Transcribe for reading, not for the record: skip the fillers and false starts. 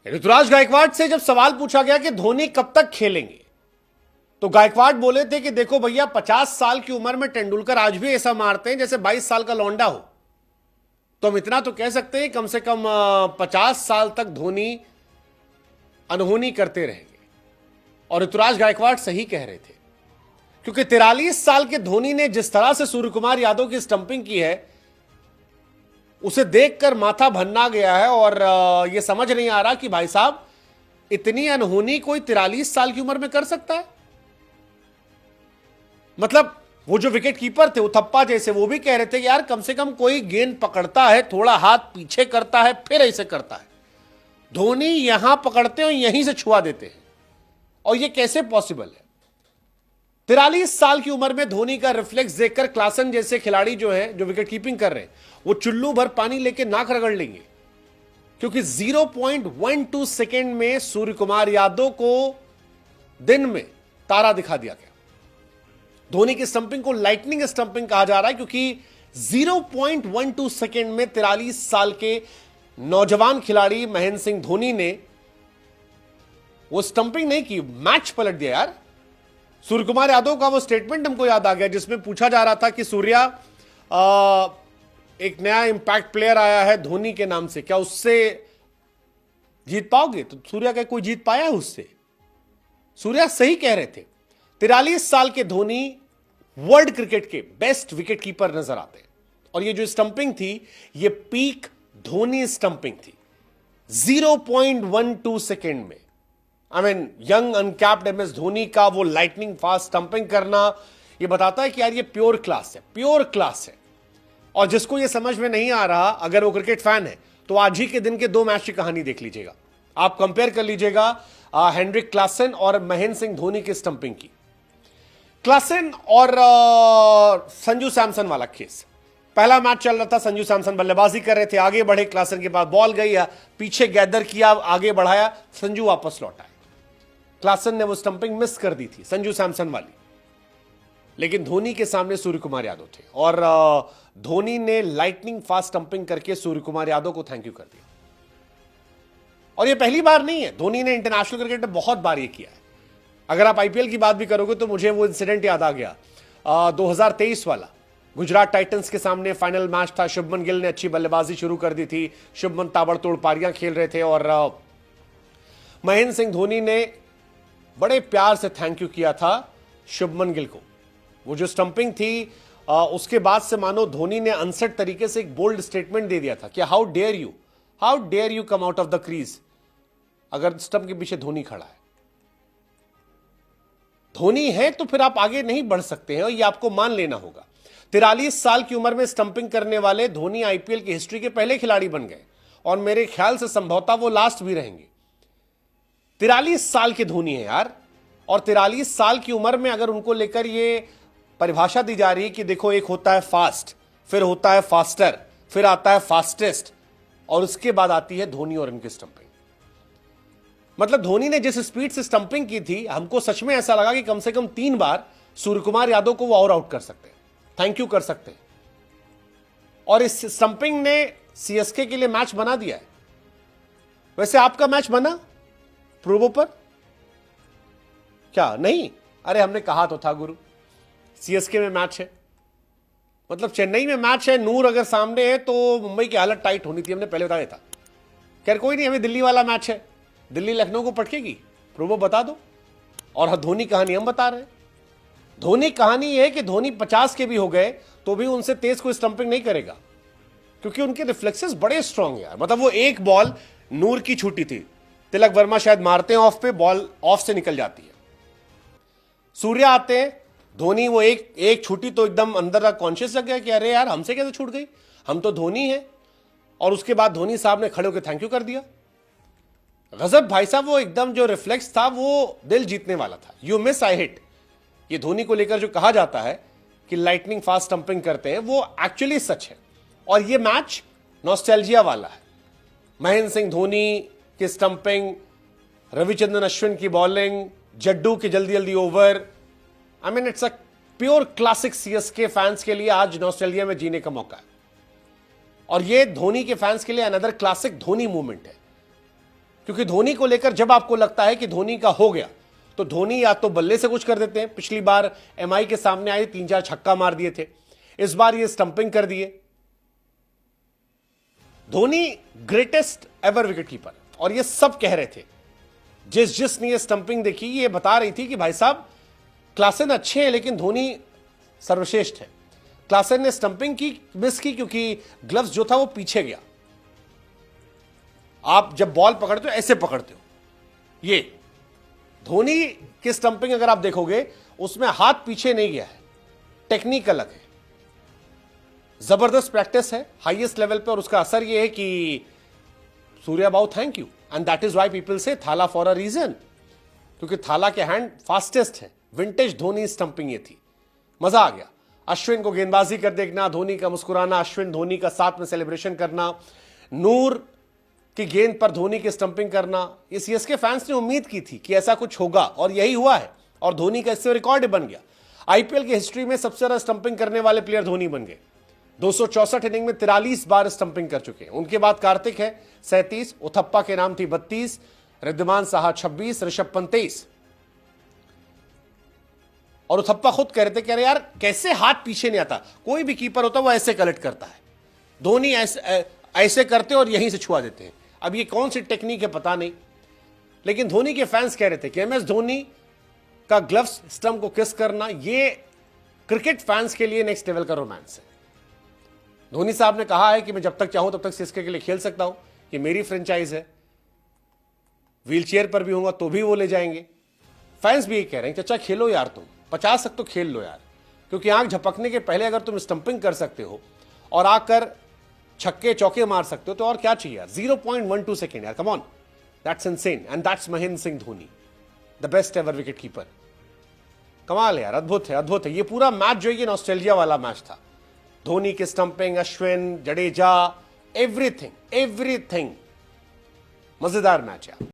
ऋतुराज गायकवाड़ से जब सवाल पूछा गया कि धोनी कब तक खेलेंगे, तो गायकवाड़ बोले थे कि देखो भैया, 50 साल की उम्र में तेंदुलकर आज भी ऐसा मारते हैं जैसे 22 साल का लौंडा हो। तो हम इतना तो कह सकते हैं कम से कम 50 साल तक धोनी अनहोनी करते रहेंगे। और ऋतुराज गायकवाड़ सही कह रहे थे, क्योंकि 43 साल के धोनी ने जिस तरह से सूर्य कुमार यादव की स्टंपिंग की है, उसे देखकर माथा भन्ना गया है। और यह समझ नहीं आ रहा कि भाई साहब, इतनी अनहोनी कोई 43 साल की उम्र में कर सकता है। मतलब वो जो विकेट कीपर थे उथप्पा जैसे, वो भी कह रहे थे कि यार कम से कम कोई गेंद पकड़ता है, थोड़ा हाथ पीछे करता है, फिर ऐसे करता है। धोनी यहां पकड़ते हैं और यहीं से छुआ देते हैं, और ये कैसे पॉसिबल है? 43 साल की उम्र में धोनी का रिफ्लेक्स देखकर क्लासन जैसे खिलाड़ी जो है, जो विकेट कीपिंग कर रहे हैं, वो चुल्लू भर पानी लेके नाक रगड़ लेंगे, क्योंकि 0.12 सेकेंड में सूर्य कुमार यादव को दिन में तारा दिखा दिया गया। धोनी की स्टंपिंग को लाइटनिंग स्टंपिंग कहा जा रहा है, क्योंकि 0.12 सेकेंड में 43 साल के नौजवान खिलाड़ी महेंद्र सिंह धोनी ने वो स्टंपिंग नहीं की, मैच पलट दिया यार। सूर्य कुमार यादव का वो स्टेटमेंट हमको याद आ गया, जिसमें पूछा जा रहा था कि सूर्या, एक नया इंपैक्ट प्लेयर आया है धोनी के नाम से, क्या उससे जीत पाओगे? तो सूर्या का कोई जीत पाया है उससे? सूर्या सही कह रहे थे। 43 साल के धोनी वर्ल्ड क्रिकेट के बेस्ट विकेट कीपर नजर आते हैं, और ये जो स्टंपिंग थी, ये पीक धोनी स्टंपिंग थी 0.12 सेकेंड में। I mean, young uncapped MS Dhoni का वो लाइटनिंग फास्ट स्टंपिंग करना, ये बताता है कि यार ये प्योर क्लास है, प्योर क्लास है। और जिसको ये समझ में नहीं आ रहा, अगर वो क्रिकेट फैन है, तो आज ही के दिन के 2 मैच की कहानी देख लीजिएगा। आप कंपेयर कर लीजिएगा हेनरिक क्लासन और महेंद्र सिंह धोनी की स्टंपिंग की। क्लासन और संजू सैमसन वाला केस, पहला मैच चल रहा था, संजू सैमसन बल्लेबाजी कर रहे थे, आगे बढ़े, क्लासन के पास बॉल गई, पीछे गैदर किया, आगे बढ़ाया, संजू वापस लौटा। क्लासन ने वो स्टंपिंग मिस कर दी थी, संजू सैमसन वाली, लेकिन धोनी के सामने सूर्य कुमार यादव थे, और धोनी ने लाइटनिंग फास्ट स्टंपिंग करके सूर्य कुमार यादव को थैंक यू कर दिया। और ये पहली बार नहीं है, धोनी ने इंटरनेशनल क्रिकेट में बहुत बार ये किया है। अगर आप आईपीएल की बात भी करोगे तो मुझे वो इंसिडेंट याद आ गया, 2023 वाला, गुजरात टाइटंस के सामने फाइनल मैच था। शुभमन गिल ने अच्छी बल्लेबाजी शुरू कर दी थी, शुभमन ताबड़तोड़ पारियां खेल रहे थे, और महेंद्र सिंह धोनी ने बड़े प्यार से थैंक यू किया था शुभमन गिल को। वो जो स्टंपिंग थी, उसके बाद से मानो धोनी ने अनसेट तरीके से एक बोल्ड स्टेटमेंट दे दिया था कि how dare you come out of the crease, अगर स्टंप के पीछे धोनी खड़ा है। धोनी है तो फिर आप आगे नहीं बढ़ सकते हैं, और ये आपको मान लेना होगा। 43 साल की उम्र में स्टंपिंग करने वाले धोनी आईपीएल की हिस्ट्री के पहले खिलाड़ी बन गए, और मेरे ख्याल से संभवतः वो लास्ट भी रहेंगे। 43 साल के धोनी है यार, और 43 साल की उम्र में अगर उनको लेकर ये परिभाषा दी जा रही है कि देखो, एक होता है फास्ट, फिर होता है फास्टर, फिर आता है फास्टेस्ट, और उसके बाद आती है धोनी और इनकी स्टंपिंग। मतलब धोनी ने जिस स्पीड से स्टंपिंग की थी, हमको सच में ऐसा लगा कि कम से कम 3 बार सूर्य कुमार यादव को वो और आउट कर सकते हैं, थैंक यू कर सकते हैं। और इस स्टंपिंग ने सीएसके के लिए मैच बना दिया है। वैसे आपका मैच बना प्रोबो पर? क्या नहीं? अरे हमने कहा तो था गुरु, सीएसके में मैच है, मतलब चेन्नई में मैच है, नूर अगर सामने है तो मुंबई की हालत टाइट होनी थी, हमने पहले बताया था। खैर कोई नहीं, हमें दिल्ली वाला मैच है, दिल्ली लखनऊ को पटकेगी, प्रोबो बता दो। और धोनी कहानी हम बता रहे हैं। धोनी कहानी यह है कि धोनी 50 के भी हो गए तो भी उनसे तेज कोई स्टंपिंग नहीं करेगा, क्योंकि उनके रिफ्लेक्सेस बड़े स्ट्रांग है यार। मतलब वो एक बॉल नूर की छूटी थी, तिलक वर्मा शायद मारते हैं ऑफ पे, बॉल ऑफ से निकल जाती है। सूर्या आते हैं, धोनी वो एक छूटी तो एकदम अंदर कॉन्शियस लग गया कि अरे यार हमसे कैसे छूट गई, हम तो धोनी है। और उसके बाद धोनी साहब ने खड़े होकर थैंक यू कर दिया। गजब भाई साहब, वो एकदम जो रिफ्लेक्स था वो दिल जीतने वाला था। यू मिस आई हिट, ये धोनी को लेकर जो कहा जाता है कि लाइटनिंग फास्ट स्टंपिंग करते हैं, वो एक्चुअली सच है। और ये मैच नॉस्टैल्जिया वाला है। महेंद्र सिंह धोनी की स्टंपिंग, रविचंद्रन अश्विन की बॉलिंग, जड्डू के जल्दी जल्दी over, I mean it's a pure classic. CSK fans के लिए आज नॉस्टैल्जिया में जीने का मौका है, और ये धोनी के फैंस के लिए अनदर क्लासिक धोनी मूवमेंट है। क्योंकि धोनी को लेकर जब आपको लगता है कि धोनी का हो गया, तो धोनी या तो बल्ले से कुछ कर देते हैं। पिछली बार एमआई के सामने आए 3-4 छक्का मार दिए थे, इस बार ये स्टंपिंग कर दिए। Dhoni greatest ever wicket keeper, और ये सब कह रहे थे, जिसने ये स्टंपिंग देखी ये बता रही थी कि भाई साहब क्लासेन अच्छे हैं लेकिन धोनी सर्वश्रेष्ठ है। क्लासेन ने स्टंपिंग की मिस की क्योंकि ग्लव्स जो था वो पीछे गया। आप जब बॉल पकड़ते हो ऐसे पकड़ते हो, ये धोनी की स्टंपिंग अगर आप देखोगे उसमें हाथ पीछे नहीं गया है, टेक्निक अलग है, जबरदस्त प्रैक्टिस है हाईएस्ट लेवल पे, और उसका असर यह है कि सूर्या बाऊ thank you, and that is why people से थाला फॉर अ रीजन, क्योंकि थाला के हैंड फास्टेस्ट है। विंटेज धोनी स्टंपिंग ये थी, मजा आ गया। अश्विन को गेंदबाजी कर देखना, धोनी का मुस्कुराना, अश्विन धोनी का साथ में सेलिब्रेशन करना, नूर की गेंद पर धोनी की स्टंपिंग करना। इस सीएसके फैंस ने उम्मीद की थी कि ऐसा कुछ होगा और यही हुआ है, और धोनी का इससे रिकॉर्ड बन गया। आईपीएल की हिस्ट्री में सबसे ज्यादा स्टंपिंग करने वाले प्लेयर धोनी बन गए। 264 इनिंग में 43 बार स्टंपिंग कर चुके हैं। उनके बाद कार्तिक है 37, उथप्पा के नाम थी 32, रिद्धिमान साहा 26, ऋषभ पंत 23। और उथप्पा खुद कह रहे थे, कह रहे यार कैसे हाथ पीछे नहीं आता, कोई भी कीपर होता वो ऐसे कलेक्ट करता है, धोनी ऐसे करते और यहीं से छुआ देते हैं। अब ये कौन सी टेक्निक है पता नहीं, लेकिन धोनी के फैंस कह रहे थे कि एमएस धोनी का ग्लव्स स्टंप को किस करना ये क्रिकेट फैंस के लिए नेक्स्ट लेवल का रोमांस है। धोनी साहब ने कहा है कि मैं जब तक चाहूं तब तक सीएसके के लिए खेल सकता हूं, ये मेरी फ्रेंचाइज है, व्हीलचेयर पर भी होगा तो भी वो ले जाएंगे। फैंस भी ये कह रहे हैं चाचा खेलो यार, तुम 50 तक तो खेल लो यार, क्योंकि आंख झपकने के पहले अगर तुम स्टंपिंग कर सकते हो और आकर छक्के चौके मार सकते हो तो और क्या चाहिए यार। 0.12 सेकेंड यार, come on, that's insane, and that's Mahendra Singh Dhoni, the best ever wicket keeper. कमाल है यार, अद्भुत है, अद्भुत है। ये पूरा मैच जो है ये नॉस्टैल्जिया वाला मैच था। धोनी के स्टंपिंग, अश्विन, जडेजा, एवरीथिंग मजेदार मैच है।